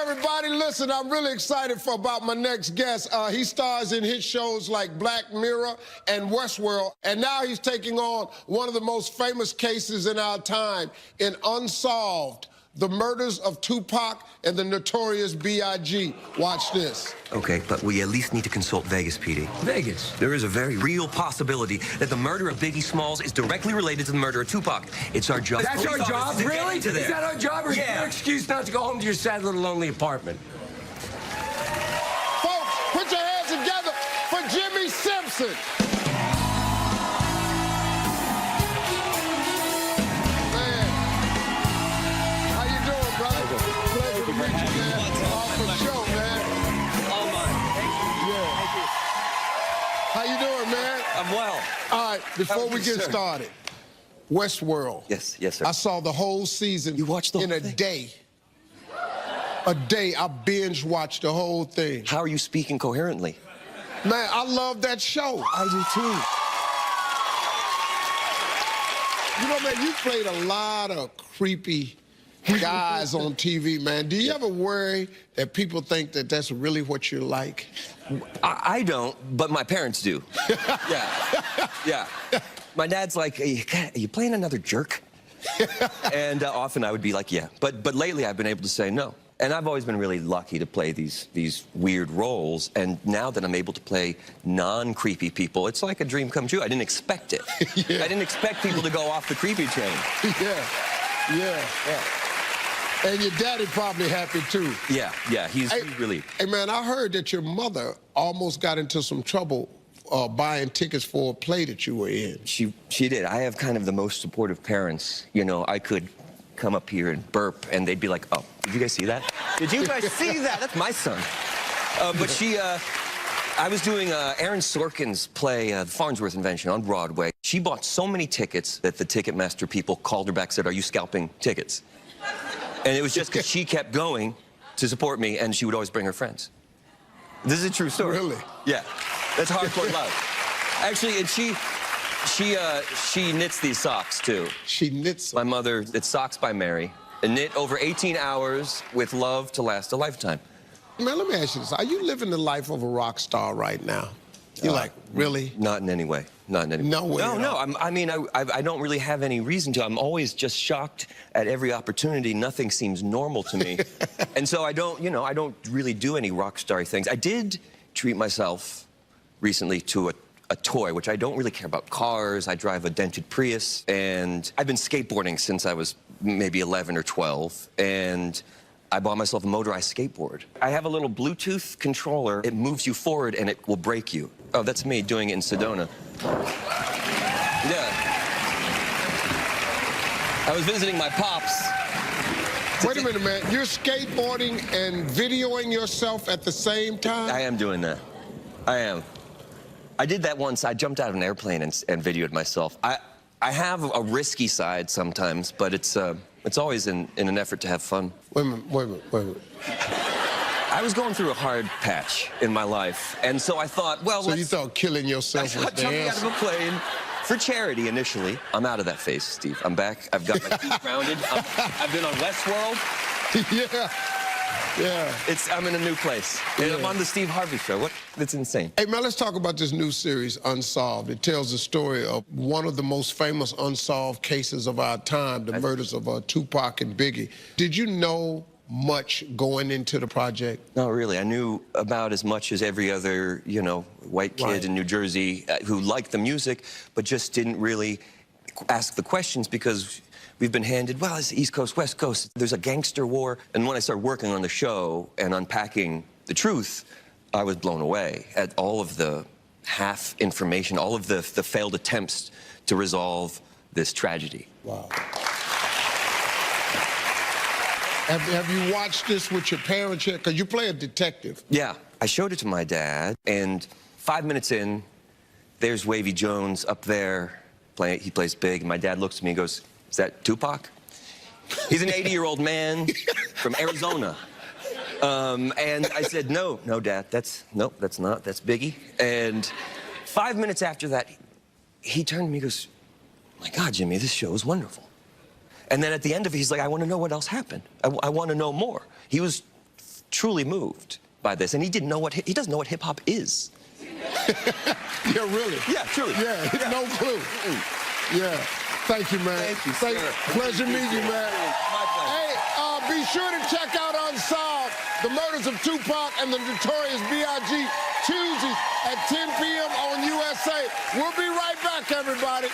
everybody. Listen, I'm really excited about my next guest. He stars in hit shows like Black Mirror and Westworld, and now he's taking on one of the most famous cases in our time in Unsolved, the murders of Tupac and the notorious B.I.G. Watch this. Okay, but we at least need to consult Vegas, PD. Vegas? There is a very real possibility that the murder of Biggie Smalls is directly related to the murder of Tupac. It's our job. That's our job? Really? Is that our job, or is Yeah. your excuse not to go home to your sad little lonely apartment? Folks, put your hands together for Jimmi Simpson. Man, how you doing, brother? Pleasure to meet you, man. Off the show, man. All mine. Yeah. Thank you. How you doing, man? I'm well. All right, before we get sir? started, Westworld. Yes, sir. I saw the whole season. You watched the whole in a thing? day. A day, I binge watched the whole thing. How are you speaking coherently? Man, I love that show. I do too. You know, man, you played a lot of creepy guys on TV, man. Do you ever worry that people think that that's really what you're like? I don't, but my parents do. Yeah. My dad's like, are you playing another jerk? And often I would be like, yeah. But lately I've been able to say no. And I've always been really lucky to play these weird roles. And now that I'm able to play non-creepy people, it's like a dream come true. I didn't expect it. Yeah. I didn't expect people to go off the creepy train. Yeah. And your daddy probably happy, too. Yeah, he's really... Hey, man, I heard that your mother almost got into some trouble buying tickets for a play that you were in. She did. I have kind of the most supportive parents. You know, I could come up here and burp, and they'd be like, oh, did you guys see that? Did you guys see that? That's my son. But I was doing Aaron Sorkin's play, The Farnsworth Invention, on Broadway. She bought so many tickets that the Ticketmaster people called her back and said, are you scalping tickets? And it was just because she kept going to support me, and she would always bring her friends. This is a true story. Really? Yeah. That's hardcore love. Actually, and she knits these socks, too. She knits them. My mother, it's Socks by Mary, and knit over 18 hours with love to last a lifetime. Man, let me ask you this. Are you living the life of a rock star right now? You're like, really? Not in any way. Not in any way. No way. No. I don't really have any reason to. I'm always just shocked at every opportunity. Nothing seems normal to me. And so I don't really do any rock star things. I did treat myself recently to a toy, which I don't really care about cars. I drive a dented Prius, and I've been skateboarding since I was maybe 11 or 12, and I bought myself a motorized skateboard. I have a little Bluetooth controller. It moves you forward, and it will break you. Oh, that's me doing it in Sedona. Yeah. I was visiting my pops. Wait a minute, man. You're skateboarding and videoing yourself at the same time? I am doing that. I am. I did that once. I jumped out of an airplane and videoed myself. I have a risky side sometimes, but it's always in an effort to have fun. Wait a minute. I was going through a hard patch in my life, and so I thought, well, So you thought killing yourself was the jumping out answer? of a plane for charity initially. I'm out of that phase, Steve. I'm back. I've got my feet grounded. I've been on Westworld. Yeah. I'm in a new place. And I'm on the Steve Harvey show. It's insane. Hey, man, let's talk about this new series, Unsolved. It tells the story of one of the most famous unsolved cases of our time, the murders of Tupac and Biggie. Did you know much going into the project? No, really. I knew about as much as every other, white kid in New Jersey who liked the music, but just didn't really ask the questions because we've been handed, well, it's East Coast, West Coast. There's a gangster war. And when I started working on the show and unpacking the truth, I was blown away at all of the half information, all of the failed attempts to resolve this tragedy. Wow. Have you watched this with your parents yet? Because you play a detective. Yeah. I showed it to my dad, and 5 minutes in, there's Wavy Jones up there. He plays big, and my dad looks at me and goes, is that Tupac? He's an 80-year-old man from Arizona. And I said, no, Dad, that's not. That's Biggie. And 5 minutes after that, he turned to me and goes, my God, Jimmy, this show is wonderful. And then at the end of it, he's like, I want to know what else happened. I want to know more. He was truly moved by this, and he doesn't know what hip hop is. Yeah, really. Yeah, truly. Yeah, no clue. Yeah. Thank you, man. Thank you, sir. Pleasure meeting you, man. My pleasure. Hey, be sure to check out Unsolved, The Murders of Tupac and the Notorious B.I.G. Tuesdays at 10 p.m. on USA. We'll be right back, everybody.